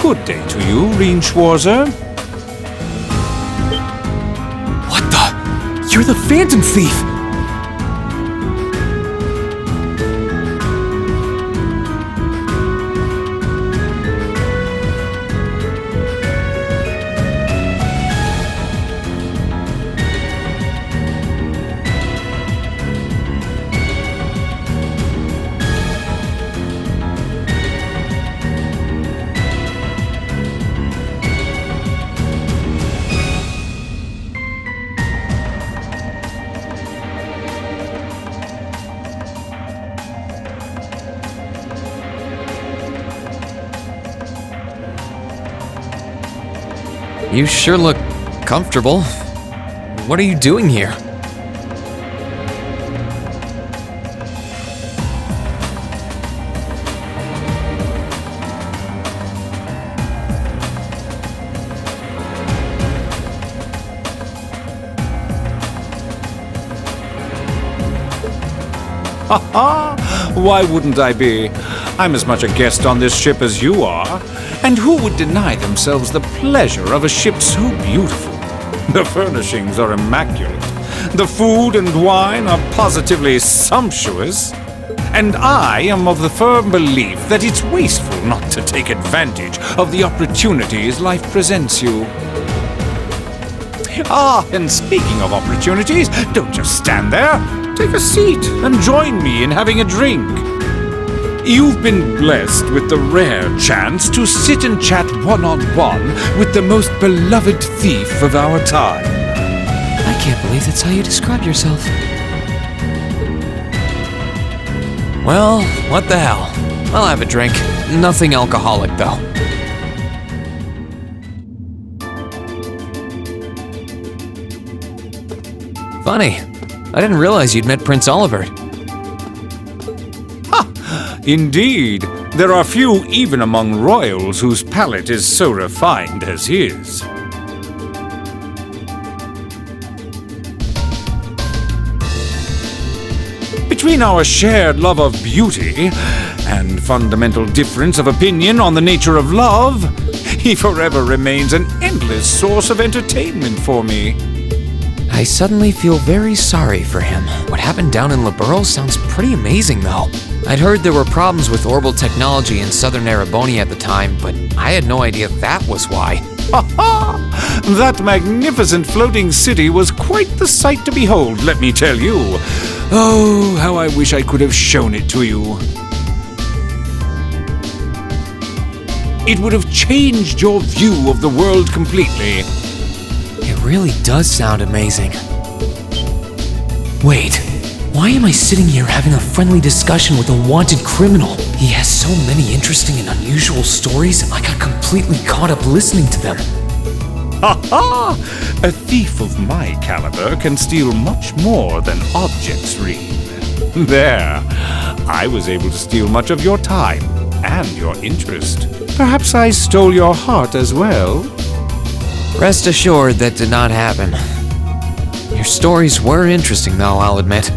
Good day to you, Reen Schwarzer. What the? You're the Phantom Thief! You sure look comfortable. What are you doing here? Ha ha! Why wouldn't I be? I'm as much a guest on this ship as you are. And who would deny themselves the pleasure of a ship so beautiful? The furnishings are immaculate. The food and wine are positively sumptuous. And I am of the firm belief that it's wasteful not to take advantage of the opportunities life presents you. Ah, and speaking of opportunities, don't just stand there. Take a seat and join me in having a drink. You've been blessed with the rare chance to sit and chat one-on-one with the most beloved thief of our time. I can't believe that's how you describe yourself. Well, what the hell? I'll have a drink. Nothing alcoholic, though. Funny. I didn't realize you'd met Prince Olivert. Indeed, there are few even among royals whose palate is so refined as his. Between our shared love of beauty and fundamental difference of opinion on the nature of love, he forever remains an endless source of entertainment for me. I suddenly feel very sorry for him. What happened down in Liberl sounds pretty amazing, though. I'd heard there were problems with orbital technology in southern Erebonia at the time, but I had no idea that was why. Ha ha! That magnificent floating city was quite the sight to behold, let me tell you. Oh, how I wish I could have shown it to you. It would have changed your view of the world completely. It really does sound amazing. Wait, why am I sitting here having a friendly discussion with a wanted criminal? He has so many interesting and unusual stories, I got completely caught up listening to them. Ha ha! A thief of my caliber can steal much more than objects, Reen. There, I was able to steal much of your time and your interest. Perhaps I stole your heart as well. Rest assured that did not happen. Your stories were interesting, though, I'll admit.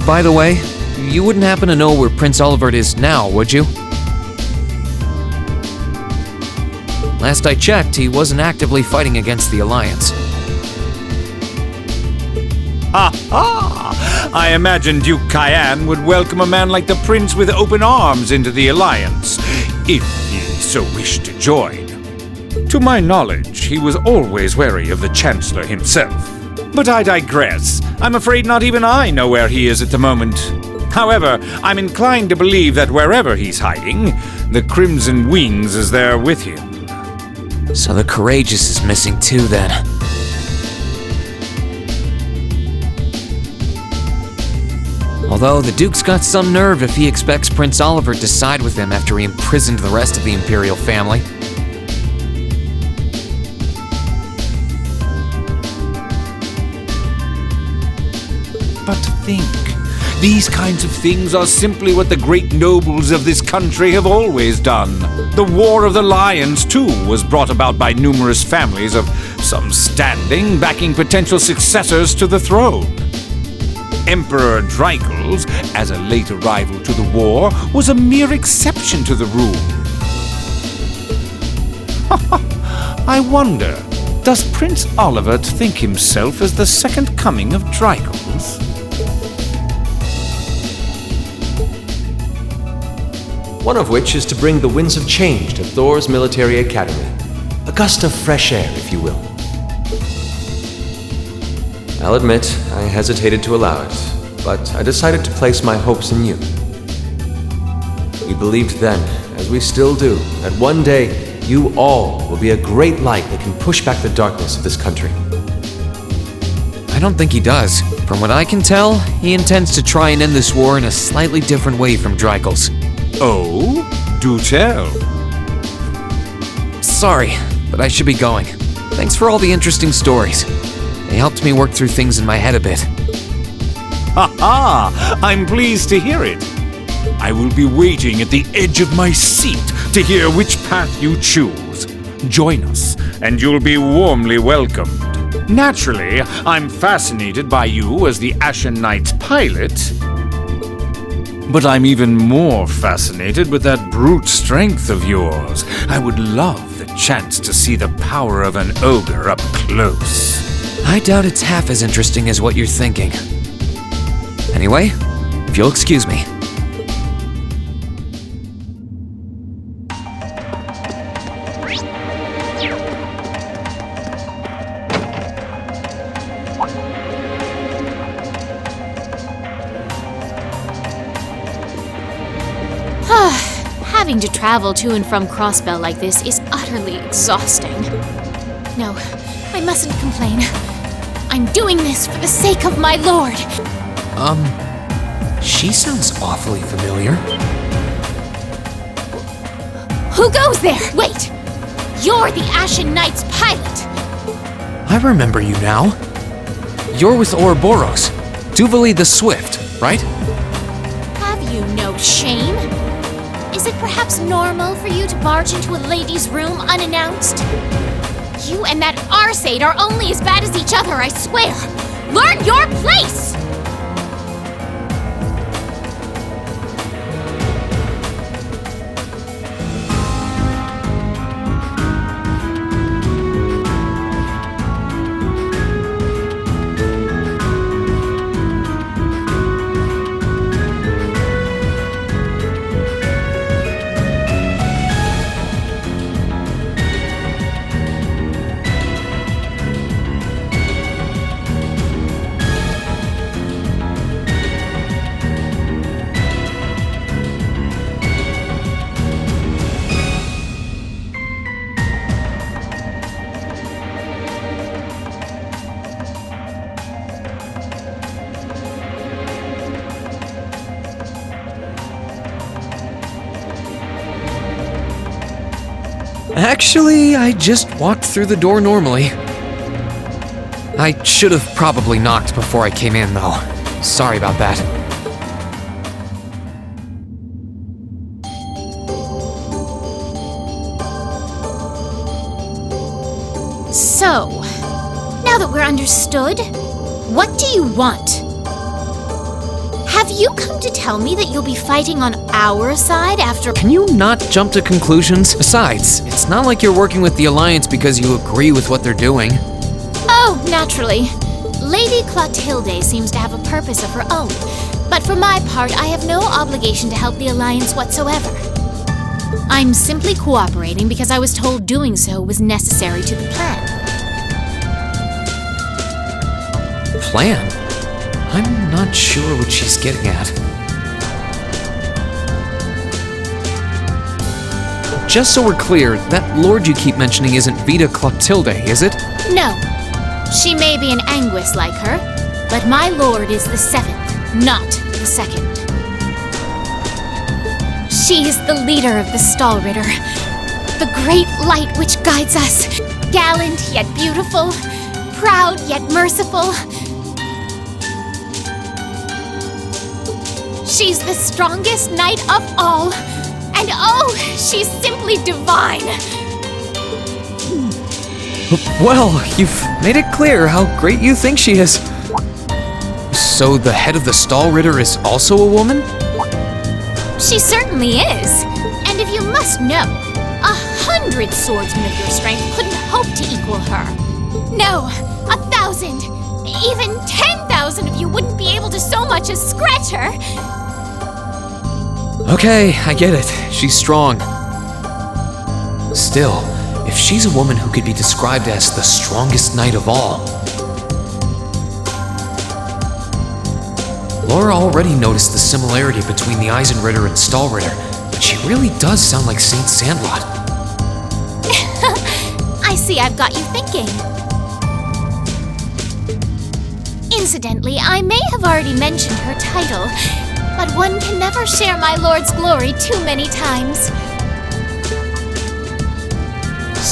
By the way, you wouldn't happen to know where Prince Olivert is now, would you? Last I checked, he wasn't actively fighting against the Alliance. Ha ha! I imagine Duke Cayenne would welcome a man like the Prince with open arms into the Alliance, if he so wished to join. To my knowledge, he was always wary of the Chancellor himself. But I digress. I'm afraid not even I know where he is at the moment. However, I'm inclined to believe that wherever he's hiding, the Crimson Wings is there with him. So the Courageous is missing too, then. Although the Duke's got some nerve if he expects Prince Olivert to side with him after he imprisoned the rest of the Imperial family. But think, these kinds of things are simply what the great nobles of this country have always done. The War of the Lions, too, was brought about by numerous families of some standing backing potential successors to the throne. Emperor Drykles, as a late arrival to the war, was a mere exception to the rule. I wonder, does Prince Olivert think himself as the second coming of Drykles? One of which is to bring the winds of change to Thor's military academy. A gust of fresh air, if you will. I'll admit, I hesitated to allow it, but I decided to place my hopes in you. We believed then, as we still do, that one day you all will be a great light that can push back the darkness of this country. I don't think he does. From what I can tell, he intends to try and end this war in a slightly different way from Drykles. Oh? Do tell. Sorry, but I should be going. Thanks for all the interesting stories. They helped me work through things in my head a bit. Ha ha! I'm pleased to hear it. I will be waiting at the edge of my seat to hear which path you choose. Join us, and you'll be warmly welcomed. Naturally, I'm fascinated by you as the Ashen Knight's pilot. But I'm even more fascinated with that brute strength of yours. I would love the chance to see the power of an ogre up close. I doubt it's half as interesting as what you're thinking. Anyway, if you'll excuse me. Having to travel to and from Crossbell like this is utterly exhausting. No, I mustn't complain. I'm doing this for the sake of my lord. She sounds awfully familiar. Who goes there? Wait! You're the Ashen Knight's pilot! I remember you now. You're with Ouroboros, Duvali the Swift, right? Have you no shame? Is it perhaps normal for you to barge into a lady's room unannounced? You and that Arseid are only as bad as each other, I swear! Learn your place! Actually, I just walked through the door normally. I should have probably knocked before I came in, though. Sorry about that. So, now that we're understood, what do you want? Have you come to tell me that you'll be fighting on our side after— Can you not jump to conclusions? Besides, it's not like you're working with the Alliance because you agree with what they're doing. Oh, naturally. Lady Clotilde seems to have a purpose of her own, but for my part, I have no obligation to help the Alliance whatsoever. I'm simply cooperating because I was told doing so was necessary to the plan. Plan? I'm not sure what she's getting at. Just so we're clear, that lord you keep mentioning isn't Vita Clotilde, is it? No. She may be an Anguis like her, but my lord is the seventh, not the second. She is the leader of the Stahlritter, the great light which guides us, gallant yet beautiful, proud yet merciful. She's the strongest knight of all, and oh, she's simply divine! Well, you've made it clear how great you think she is. So the head of the Stahlritter is also a woman? She certainly is. And if you must know, 100 swordsmen of your strength couldn't hope to equal her. No, 1,000, even 10,000 of you wouldn't be able to so much as scratch her. Okay, I get it. She's strong. Still, if she's a woman who could be described as the strongest knight of all, Laura already noticed the similarity between the Eisenritter and Stahlritter, but she really does sound like Saint Sandlot. I see I've got you thinking. Incidentally, I may have already mentioned her title, but one can never share my lord's glory too many times.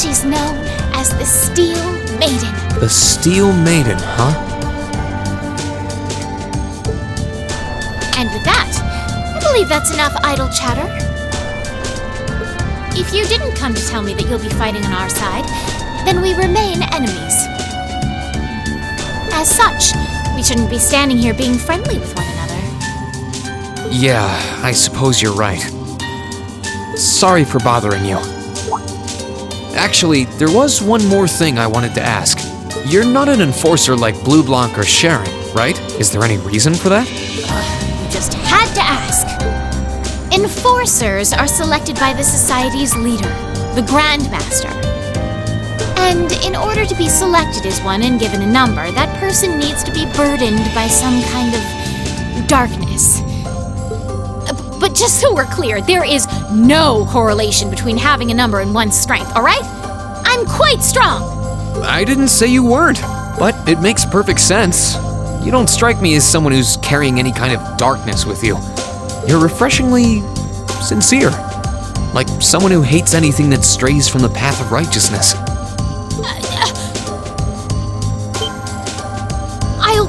She's known as the Steel Maiden. The Steel Maiden, huh? And with that, I believe that's enough idle chatter. If you didn't come to tell me that you'll be fighting on our side, then we remain enemies. As such, we shouldn't be standing here being friendly with one another. Yeah, I suppose you're right. Sorry for bothering you. Actually, there was one more thing I wanted to ask. You're not an enforcer like Blue Blanc or Sharon, right? Is there any reason for that? You just had to ask. Enforcers are selected by the society's leader, the Grandmaster. And in order to be selected as one and given a number, that person needs to be burdened by some kind of darkness. But just so we're clear, there is no correlation between having a number and one's strength, all right? I'm quite strong. I didn't say you weren't, but it makes perfect sense. You don't strike me as someone who's carrying any kind of darkness with you. You're refreshingly sincere, like someone who hates anything that strays from the path of righteousness. I'll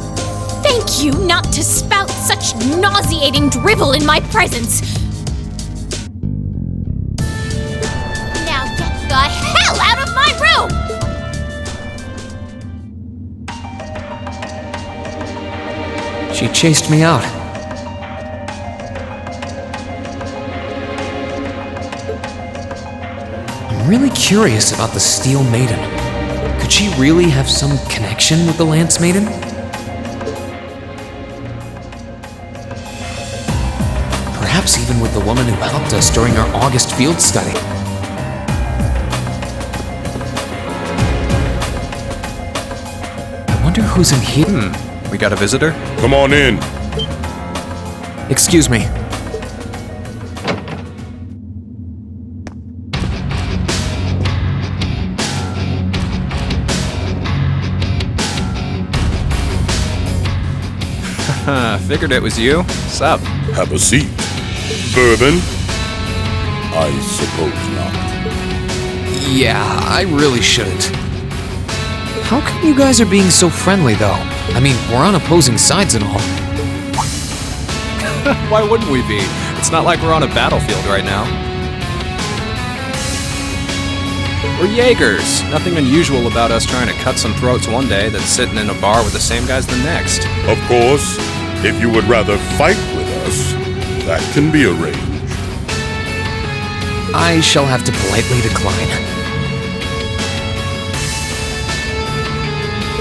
thank you not to spout such nauseating drivel in my presence. Now get the hell out of my room! She chased me out. I'm really curious about the Steel Maiden. Could she really have some connection with the Lance Maiden? Perhaps even with the woman who helped us during our August field study. I wonder who's in here. We got a visitor? Come on in. Excuse me. Figured it was you. Sup? Have a seat. Bourbon? I suppose not. Yeah, I really shouldn't. How come you guys are being so friendly, though? I mean, we're on opposing sides and all. Why wouldn't we be? It's not like we're on a battlefield right now. We're Jaegers. Nothing unusual about us trying to cut some throats one day than sitting in a bar with the same guys the next. Of course, if you would rather fight with us, that can be arranged. I shall have to politely decline.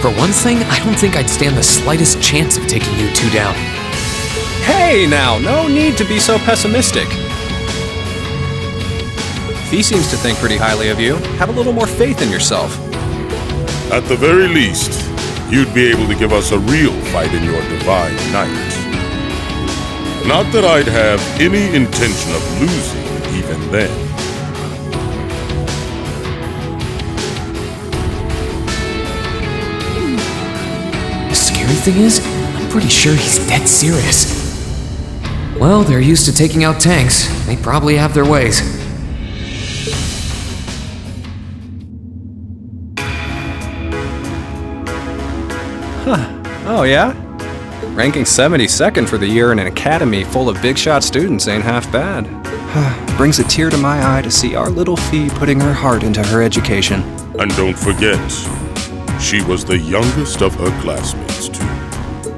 For one thing, I don't think I'd stand the slightest chance of taking you two down. Hey now, no need to be so pessimistic. He seems to think pretty highly of you. Have a little more faith in yourself. At the very least, you'd be able to give us a real fight in your divine night. Not that I'd have any intention of losing even then. The scary thing is, I'm pretty sure he's dead serious. Well, they're used to taking out tanks. They probably have their ways. Oh yeah? Ranking 72nd for the year in an academy full of big shot students ain't half bad. Brings a tear to my eye to see our little Fee putting her heart into her education. And don't forget, she was the youngest of her classmates, too.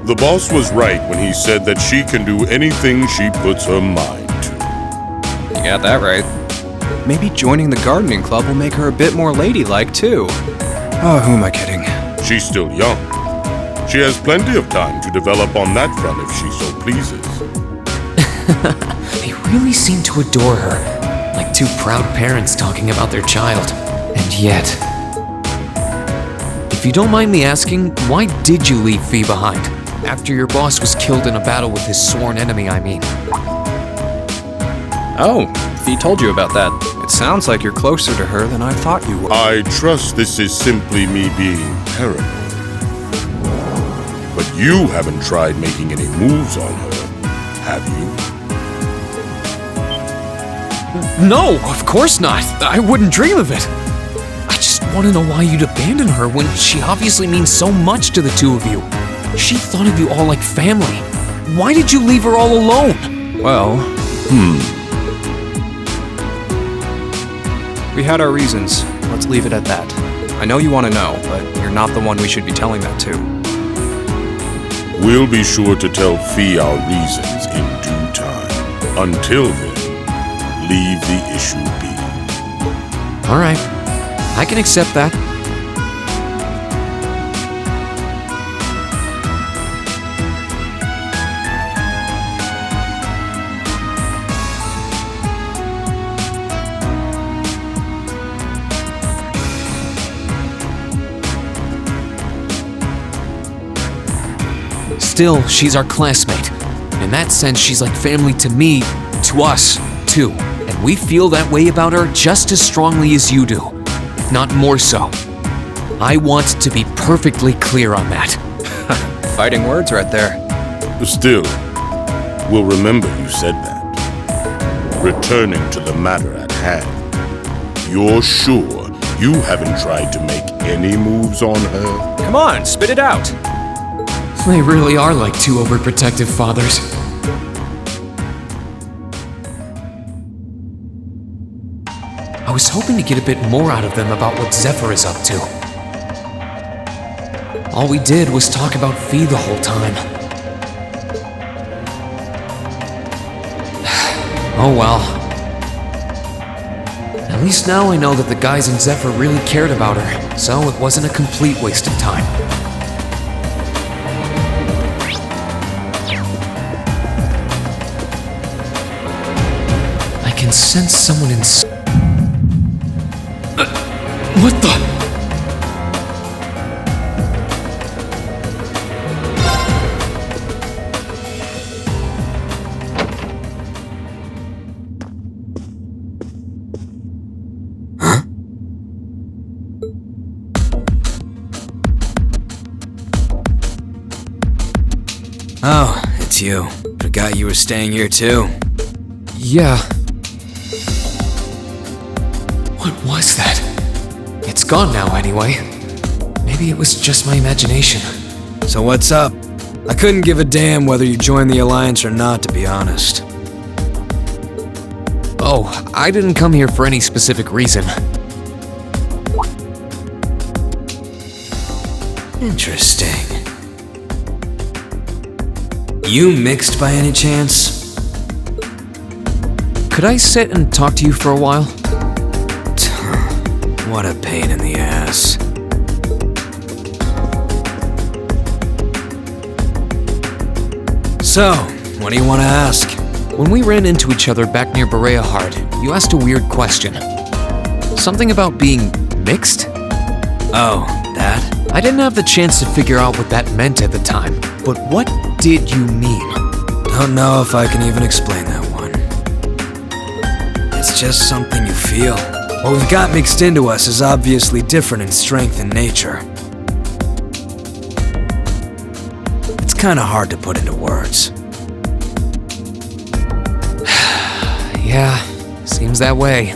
The boss was right when he said that she can do anything she puts her mind to. You got that right. Maybe joining the gardening club will make her a bit more ladylike, too. Oh, who am I kidding? She's still young. She has plenty of time to develop on that front if she so pleases. They really seem to adore her, like two proud parents talking about their child. And yet... If you don't mind me asking, why did you leave Fee behind? After your boss was killed in a battle with his sworn enemy, I mean. Oh, Fee told you about that. It sounds like you're closer to her than I thought you were. I trust this is simply me being paranoid. But you haven't tried making any moves on her, have you? No, of course not. I wouldn't dream of it. I just want to know why you'd abandon her when she obviously means so much to the two of you. She thought of you all like family. Why did you leave her all alone? Well, we had our reasons. Let's leave it at that. I know you want to know, but you're not the one we should be telling that to. We'll be sure to tell Fee our reasons in due time. Until then, leave the issue be. All right, I can accept that. Still, she's our classmate. In that sense, she's like family to me, to us, too. And we feel that way about her just as strongly as you do, if not more so. I want to be perfectly clear on that. Fighting words right there. Still, we'll remember you said that. Returning to the matter at hand, you're sure you haven't tried to make any moves on her? Come on, spit it out. They really are like two overprotective fathers. I was hoping to get a bit more out of them about what Zephyr is up to. All we did was talk about Fee the whole time. Oh well. At least now I know that the guys in Zephyr really cared about her, so it wasn't a complete waste of time. I can sense someone in... what the... Oh, it's you. Forgot you were staying here too. Yeah. What was that? It's gone now anyway. Maybe it was just my imagination. So what's up? I couldn't give a damn whether you joined the Alliance or not, to be honest. Oh, I didn't come here for any specific reason. Interesting. You mixed by any chance? Could I sit and talk to you for a while? What a pain in the ass. So, what do you want to ask? When we ran into each other back near Berea Hard, you asked a weird question. Something about being mixed? Oh, that? I didn't have the chance to figure out what that meant at the time, but what did you mean? Don't know if I can even explain that one. It's just something you feel. What we've got mixed into us is obviously different in strength and nature. It's kinda hard to put into words. Yeah, seems that way.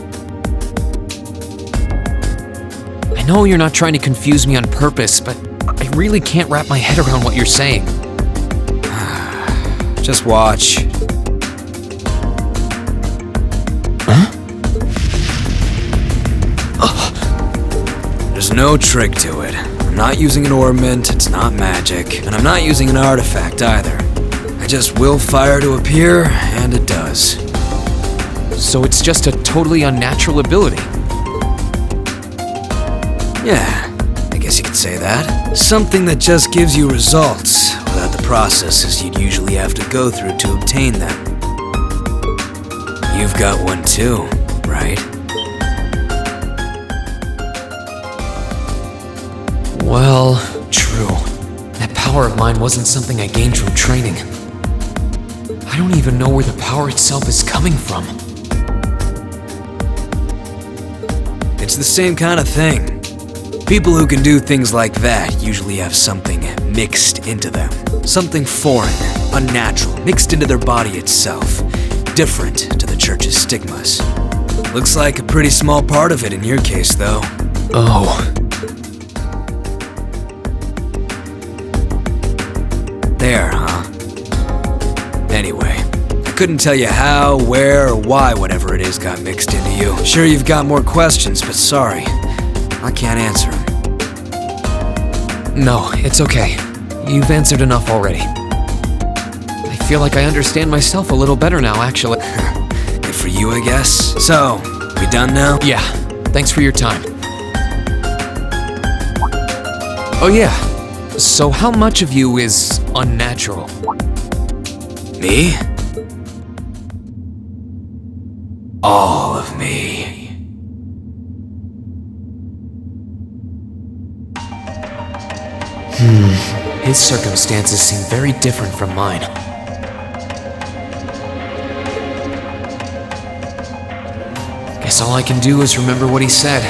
I know you're not trying to confuse me on purpose, but I really can't wrap my head around what you're saying. Just watch. Huh? There's no trick to it. I'm not using an ornament, it's not magic, and I'm not using an artifact either. I just will fire to appear, and it does. So it's just a totally unnatural ability. Yeah, I guess you could say that. Something that just gives you results, without the processes you'd usually have to go through to obtain them. You've got one too, right? Well, true. That power of mine wasn't something I gained from training. I don't even know where the power itself is coming from. It's the same kind of thing. People who can do things like that usually have something mixed into them. Something foreign, unnatural, mixed into their body itself. Different to the church's stigmas. Looks like a pretty small part of it in your case, though. Oh. There, huh? Anyway, I couldn't tell you how, where, or why whatever it is got mixed into you. Sure, you've got more questions, but sorry, I can't answer them. No, it's okay. You've answered enough already. I feel like I understand myself a little better now, actually. Good for you, I guess. So, we done now? Yeah, thanks for your time. Oh yeah, so how much of you is unnatural? Me? All of me. His circumstances seem very different from mine. Guess all I can do is remember what he said.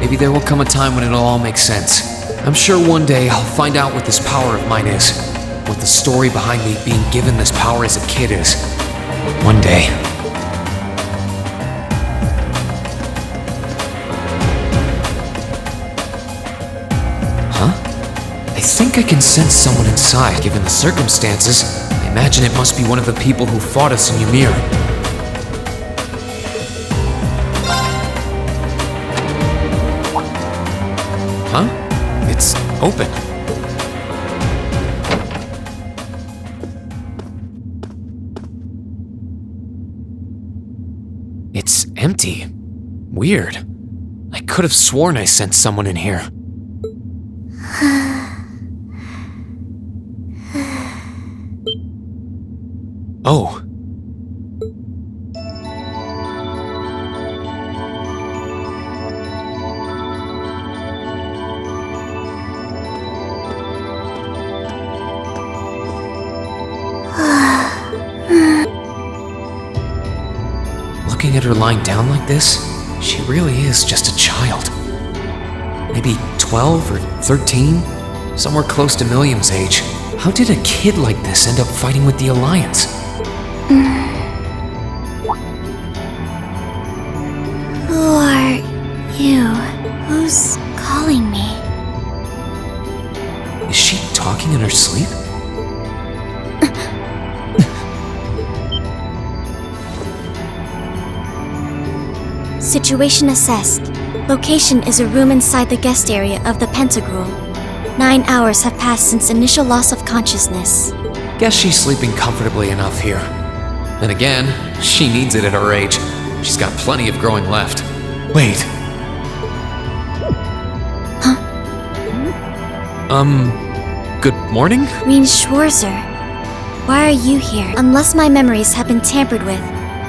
Maybe there will come a time when it'll all make sense. I'm sure one day I'll find out what this power of mine is. What the story behind me being given this power as a kid is. One day. I think I can sense someone inside, given the circumstances. I imagine it must be one of the people who fought us in Ymir. Huh? It's open. It's empty. Weird. I could have sworn I sensed someone in here. Oh. Looking at her lying down like this, she really is just a child. Maybe 12 or 13? Somewhere close to Milliam's age. How did a kid like this end up fighting with the Alliance? Who are you? Who's calling me? Is she talking in her sleep? Situation assessed. Location is a room inside the guest area of the Pentagram. 9 hours have passed since initial loss of consciousness. Guess she's sleeping comfortably enough here. Then again, she needs it at her age. She's got plenty of growing left. Wait. Huh? Good morning? Rean Schwarzer. Why are you here? Unless my memories have been tampered with,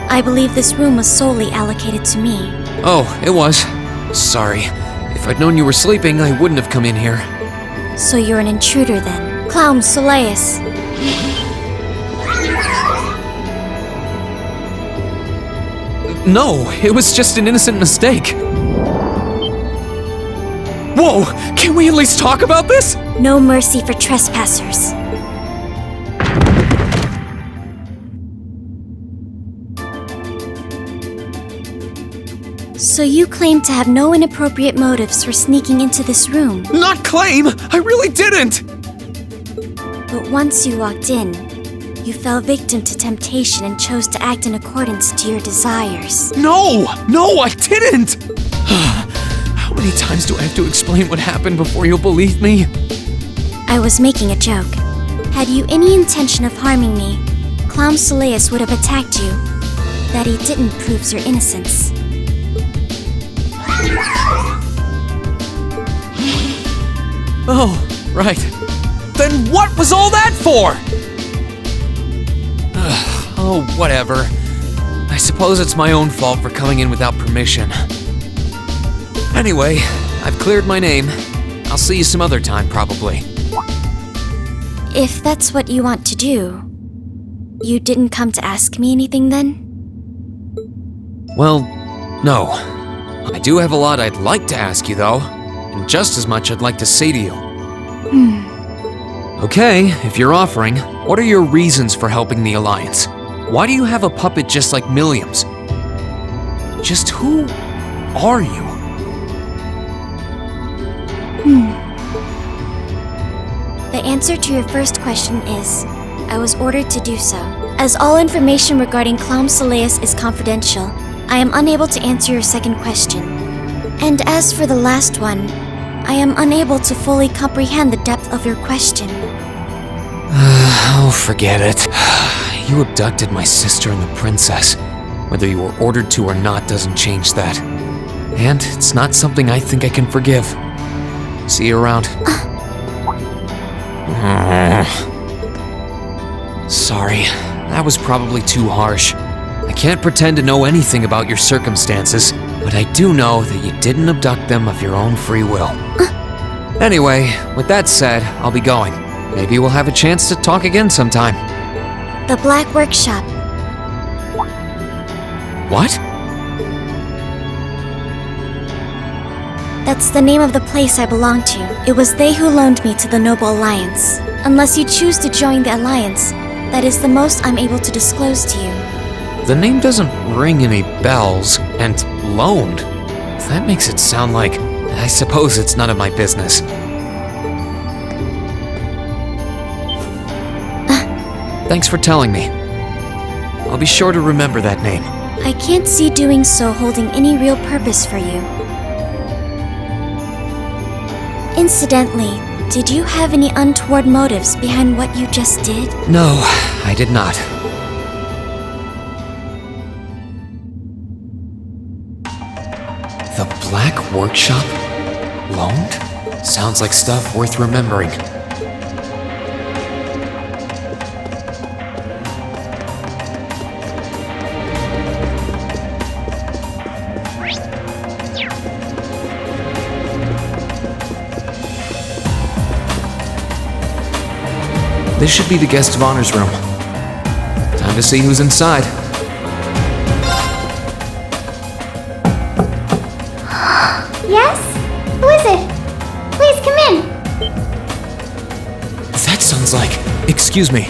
I believe this room was solely allocated to me. Oh, it was. Sorry. If I'd known you were sleeping, I wouldn't have come in here. So you're an intruder then. Clown Soleus. No, it was just an innocent mistake. Whoa! Can we at least talk about this? No mercy for trespassers. So you claim to have no inappropriate motives for sneaking into this room. Not claim! I really didn't! But once you walked in, you fell victim to temptation and chose to act in accordance to your desires. No! No, I didn't! How many times do I have to explain what happened before you'll believe me? I was making a joke. Had you any intention of harming me, Clown Soleus would have attacked you. That he didn't proves your innocence. Oh, right. Then what was all that for? Oh, whatever. I suppose it's my own fault for coming in without permission. Anyway, I've cleared my name. I'll see you some other time, probably. If that's what you want to do, you didn't come to ask me anything then? Well, no. I do have a lot I'd like to ask you, though. And just as much I'd like to say to you. Okay, if you're offering, what are your reasons for helping the Alliance? Why do you have a puppet just like Milliam's? Just who are you? The answer to your first question is, I was ordered to do so. As all information regarding Clown Soleus is confidential, I am unable to answer your second question. And as for the last one, I am unable to fully comprehend the depth of your question. Oh, forget it. You abducted my sister and the princess. Whether you were ordered to or not doesn't change that. And it's not something I think I can forgive. See you around. Sorry, that was probably too harsh. I can't pretend to know anything about your circumstances, but I do know that you didn't abduct them of your own free will. Anyway, with that said, I'll be going. Maybe we'll have a chance to talk again sometime. The Black Workshop. What? That's the name of the place I belong to. It was they who loaned me to the Noble Alliance. Unless you choose to join the Alliance, that is the most I'm able to disclose to you. The name doesn't ring any bells, and loaned. That makes it sound like, I suppose it's none of my business. Thanks for telling me. I'll be sure to remember that name. I can't see doing so holding any real purpose for you. Incidentally, did you have any untoward motives behind what you just did? No, I did not. The Black Workshop? Loaned? Sounds like stuff worth remembering. This should be the guest of honor's room. Time to see who's inside. Yes? Who is it? Please come in. That sounds like... Excuse me.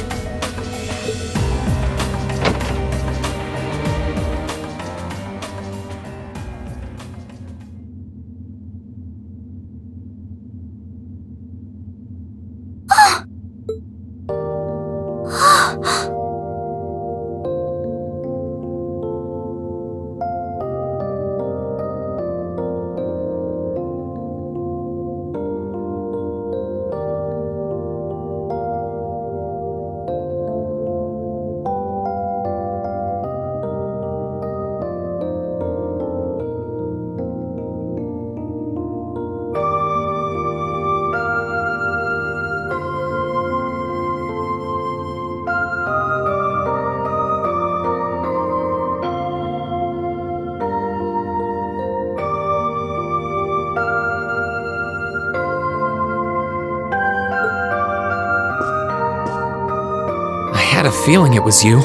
I had a feeling it was you.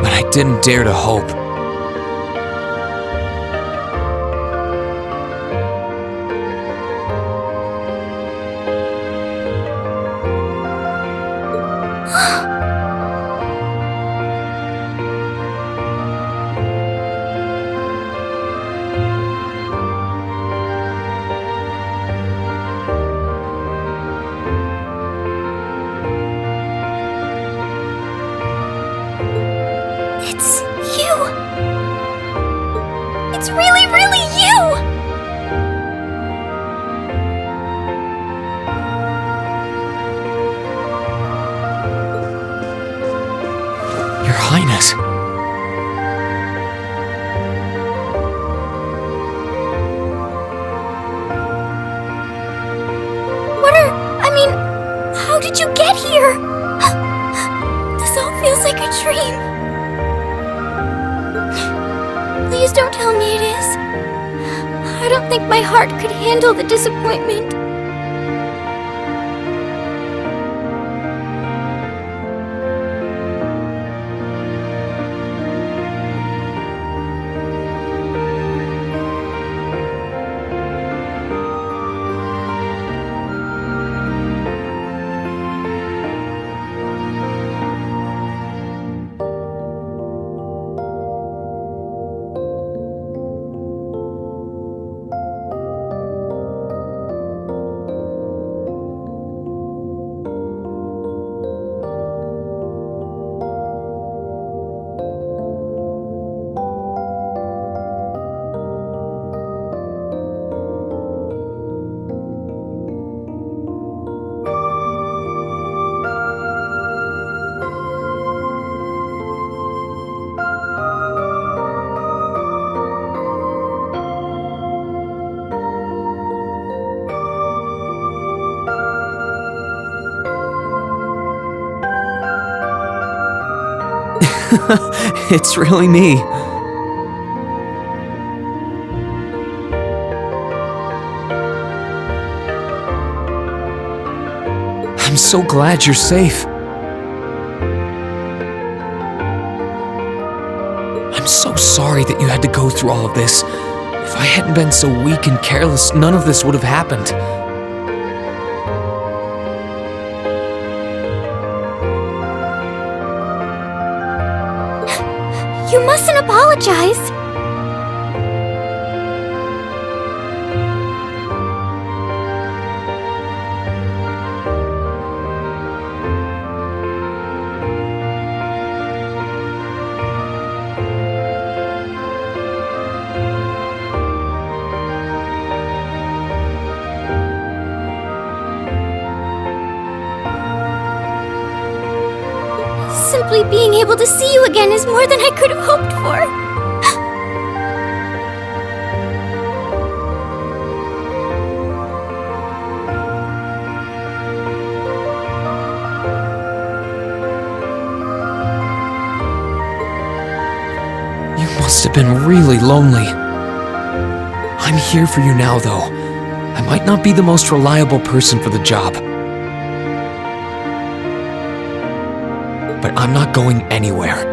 But I didn't dare to hope. goodness. How did you get here? This all feels like a dream. Please don't tell me it is. I don't think my heart could handle the disappointment. It's really me. I'm so glad you're safe. I'm so sorry that you had to go through all of this. If I hadn't been so weak and careless, none of this would have happened. You mustn't apologize. Simply being able to see you again is more than I could have hoped for. You must have been really lonely. I'm here for you now, though. I might not be the most reliable person for the job, but I'm not going anywhere.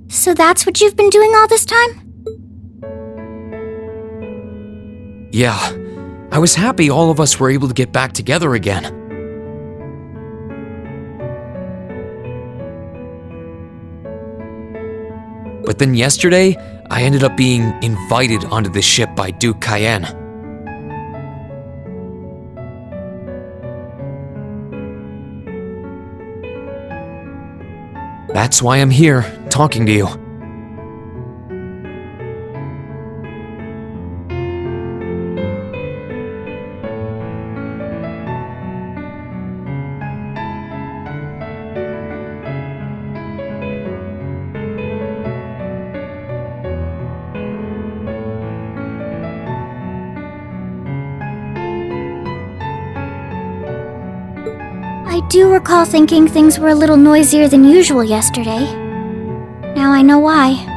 So that's what you've been doing all this time? Yeah, I was happy all of us were able to get back together again. But then yesterday, I ended up being invited onto this ship by Duke Cayenne. That's why I'm here, talking to you. I do recall thinking things were a little noisier than usual yesterday. Now I know why.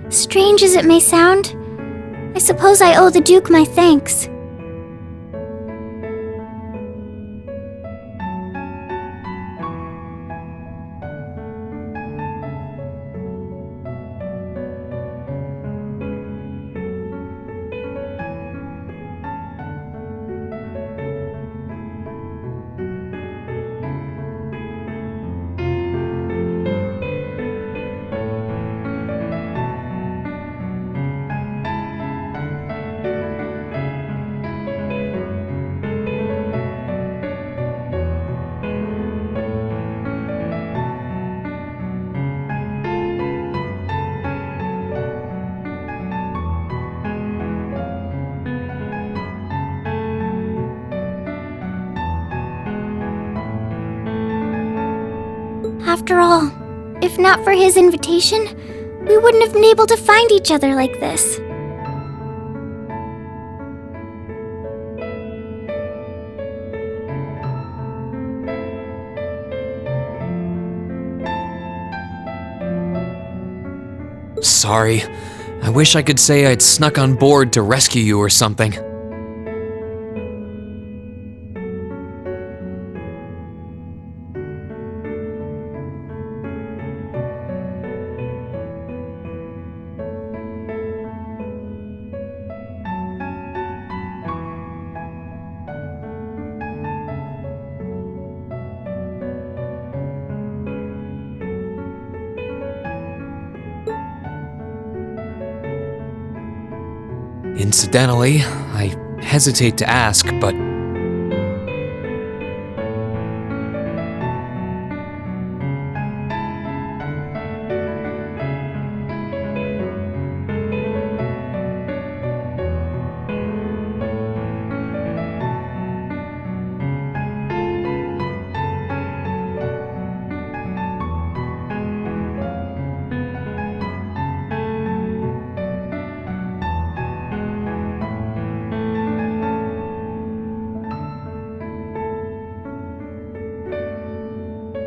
Strange as it may sound, I suppose I owe the Duke my thanks. After all, if not for his invitation, we wouldn't have been able to find each other like this. Sorry. I wish I could say I'd snuck on board to rescue you or something. Incidentally, I hesitate to ask, but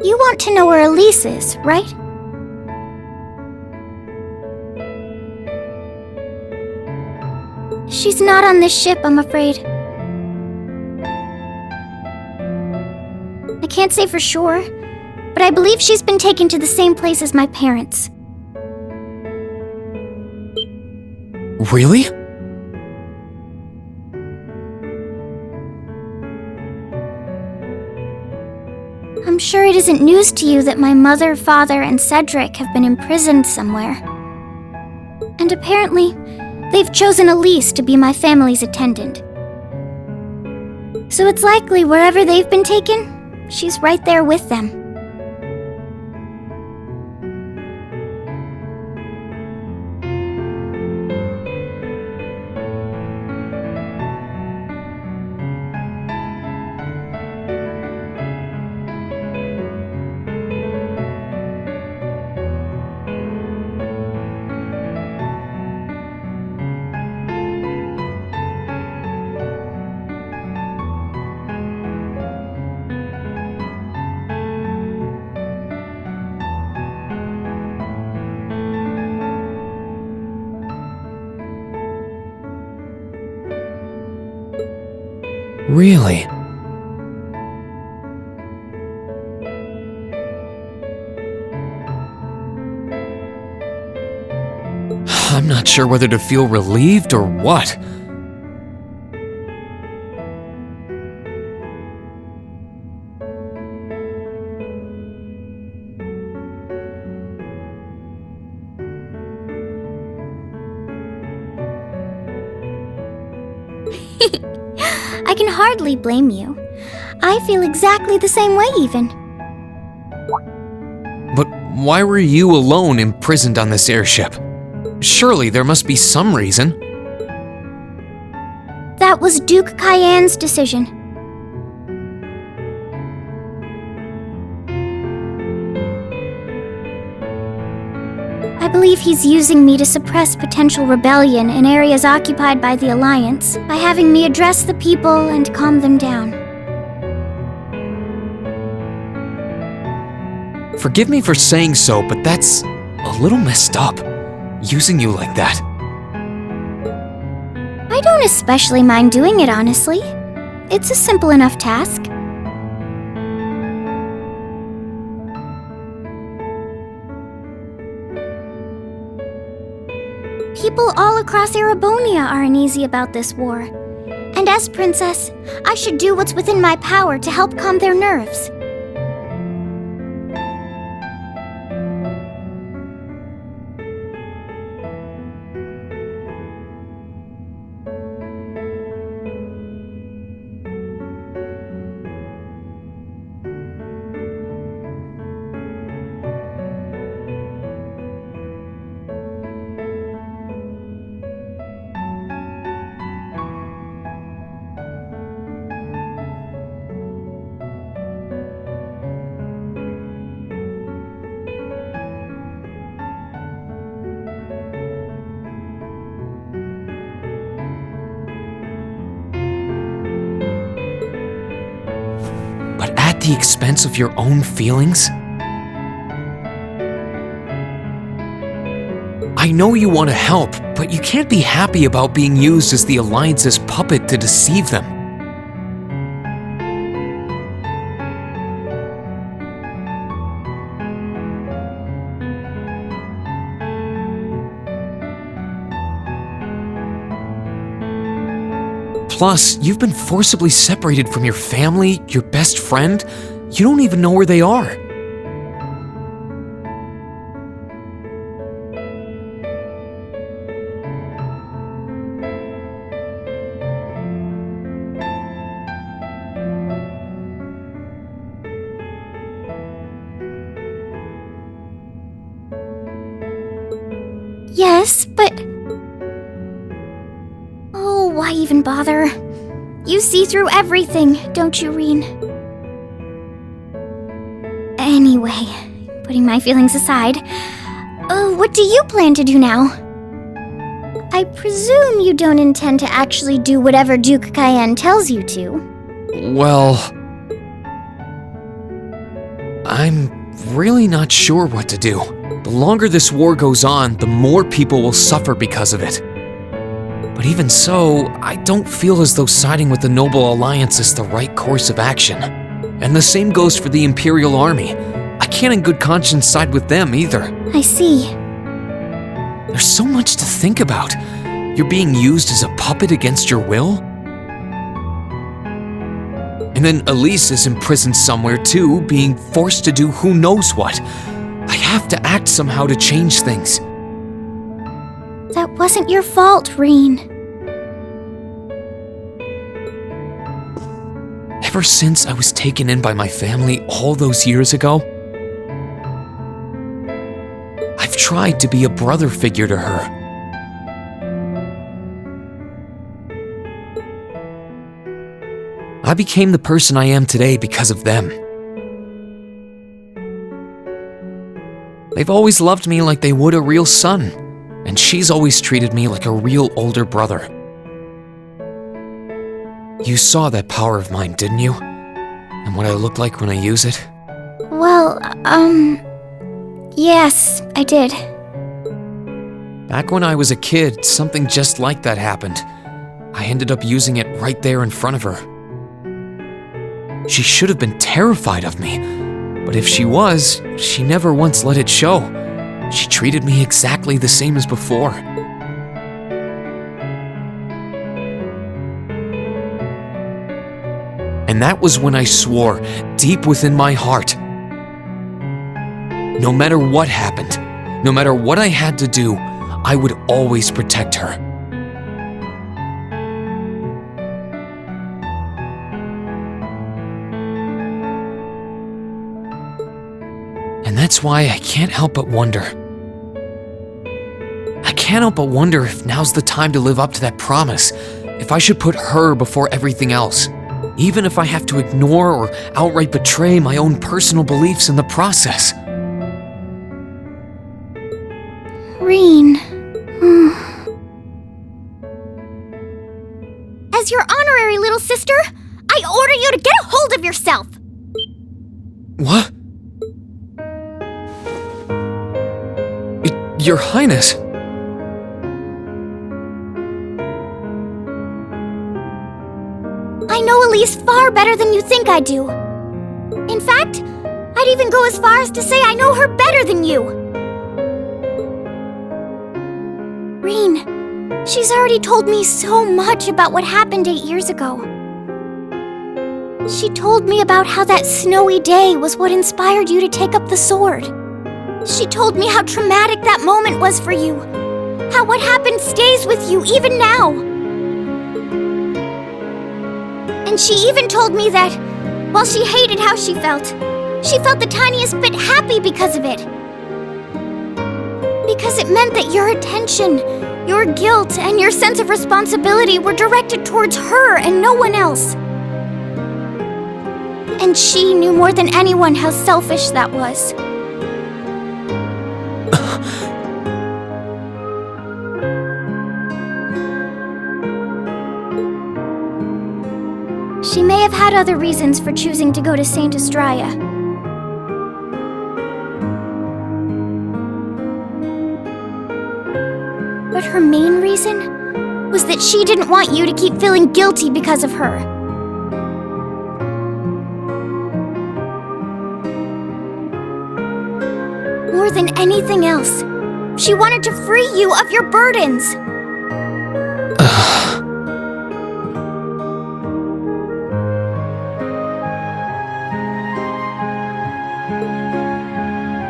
You want to know where Elise is, right? She's not on this ship, I'm afraid. I can't say for sure, but I believe she's been taken to the same place as my parents. really? I'm sure it isn't news to you that my mother, father, and Cedric have been imprisoned somewhere. And apparently, they've chosen Elise to be my family's attendant. So it's likely wherever they've been taken, she's right there with them. Really? I'm not sure whether to feel relieved or what. I can hardly blame you. I feel exactly the same way, even. But why were you alone imprisoned on this airship? Surely there must be some reason. That was Duke Cayenne's decision. I believe he's using me to suppress potential rebellion in areas occupied by the Alliance by having me address the people and calm them down. Forgive me for saying so, but that's a little messed up, using you like that. I don't especially mind doing it, honestly. It's a simple enough task. People all across Erebonia are uneasy about this war. And as princess, I should do what's within my power to help calm their nerves. But at the expense of your own feelings? I know you want to help, but you can't be happy about being used as the Alliance's puppet to deceive them. Plus, you've been forcibly separated from your family, your best friend. You don't even know where they are. Yes, but... Oh, why even bother? You see through everything, don't you, Rean? Anyway, putting my feelings aside, what do you plan to do now? I presume you don't intend to actually do whatever Duke Cayenne tells you to. Well, I'm really not sure what to do. The longer this war goes on, the more people will suffer because of it. But even so, I don't feel as though siding with the Noble Alliance is the right course of action. And the same goes for the Imperial Army. I can't in good conscience side with them either. I see. There's so much to think about. You're being used as a puppet against your will? And then Elise is imprisoned somewhere too, being forced to do who knows what. I have to act somehow to change things. That wasn't your fault, Rean. Ever since I was taken in by my family all those years ago, I've tried to be a brother figure to her. I became the person I am today because of them. They've always loved me like they would a real son, and she's always treated me like a real older brother. You saw that power of mine, didn't you? And what I look like when I use it? Well, yes, I did. Back when I was a kid, something just like that happened. I ended up using it right there in front of her. She should have been terrified of me, but if she was, she never once let it show. She treated me exactly the same as before. And that was when I swore, deep within my heart, no matter what happened, no matter what I had to do, I would always protect her. And that's why I can't help but wonder. I can't help but wonder if now's the time to live up to that promise, if I should put her before everything else, even if I have to ignore or outright betray my own personal beliefs in the process. Rean. As your honorary little sister, I order you to get a hold of yourself! What? Your Highness. I know Elise far better than you think I do. In fact, I'd even go as far as to say I know her better than you. Rean, she's already told me so much about what happened 8 years ago. She told me about how that snowy day was what inspired you to take up the sword. She told me how traumatic that moment was for you. How what happened stays with you even now. And she even told me that, while she hated how she felt the tiniest bit happy because of it. Because it meant that your attention, your guilt, and your sense of responsibility were directed towards her and no one else. And she knew more than anyone how selfish that was. She may have had other reasons for choosing to go to Saint Estrella. But her main reason was that she didn't want you to keep feeling guilty because of her. More than anything else, she wanted to free you of your burdens.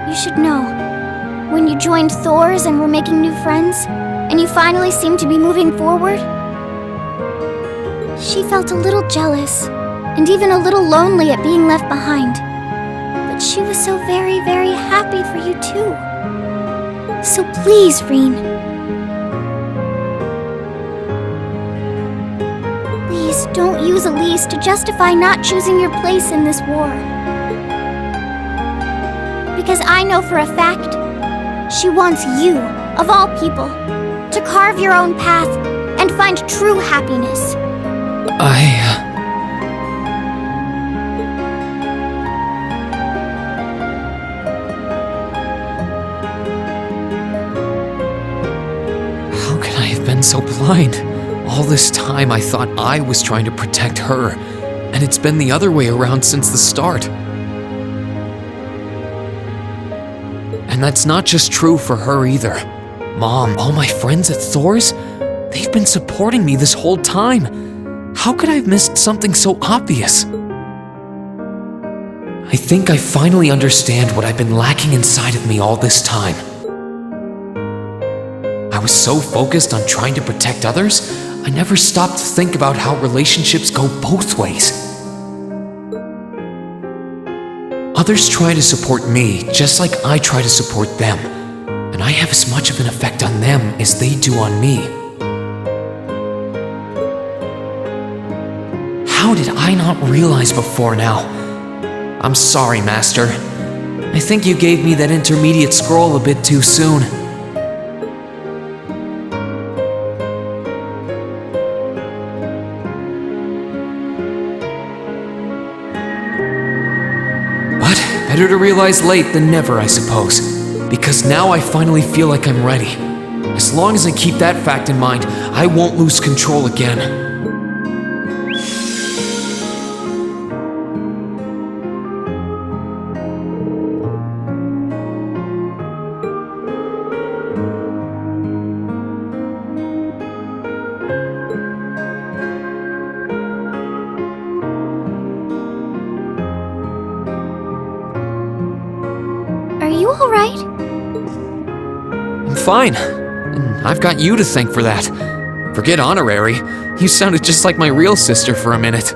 You should know, when you joined Thor's and were making new friends, and you finally seemed to be moving forward, she felt a little jealous, and even a little lonely at being left behind. But she was so very, very happy for you too. So please, Rean. Please don't use Elise to justify not choosing your place in this war. Because I know for a fact, she wants you, of all people, to carve your own path and find true happiness. How could I have been so blind? All this time I thought I was trying to protect her, and it's been the other way around since the start. And that's not just true for her either. Mom, all my friends at Thor's, they've been supporting me this whole time. How could I have missed something so obvious? I think I finally understand what I've been lacking inside of me all this time. I was so focused on trying to protect others, I never stopped to think about how relationships go both ways. Others try to support me just like I try to support them, and I have as much of an effect on them as they do on me. How did I not realize before now? I'm sorry, Master. I think you gave me that intermediate scroll a bit too soon. Better to realize late than never, I suppose. Because now I finally feel like I'm ready. As long as I keep that fact in mind, I won't lose control again. Are you alright? I'm fine. And I've got you to thank for that. Forget honorary. You sounded just like my real sister for a minute.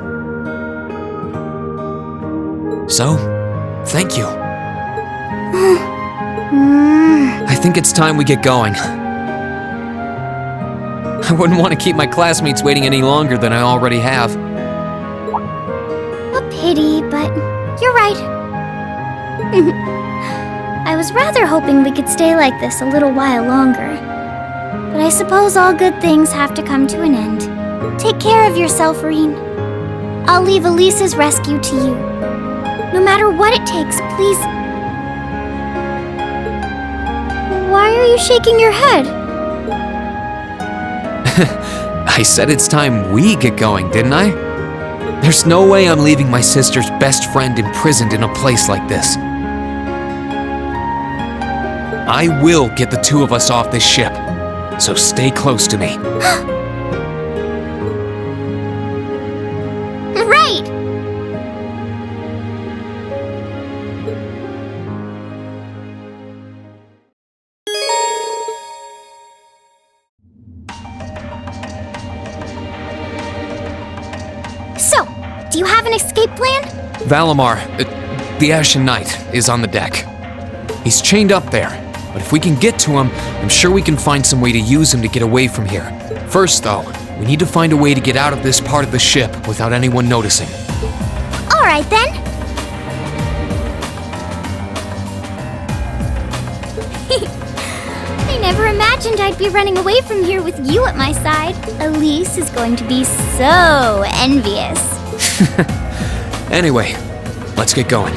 So, thank you. I think it's time we get going. I wouldn't want to keep my classmates waiting any longer than I already have. A pity, but you're right. I was rather hoping we could stay like this a little while longer. But I suppose all good things have to come to an end. Take care of yourself, Rean. I'll leave Elise's rescue to you. No matter what it takes, please. Why are Why are you shaking your head? I said it's time we get going, didn't I? There's no way I'm leaving my sister's best friend imprisoned in a place like this. I will get the two of us off this ship, so stay close to me. Right! So, do you have an escape plan? Valimar, the Ashen Knight, is on the deck. He's chained up there, but if we can get to him, I'm sure we can find some way to use him to get away from here. First, though, we need to find a way to get out of this part of the ship without anyone noticing. Alright then. I never imagined I'd be running away from here with you at my side. Elise is going to be so envious. Anyway, let's get going.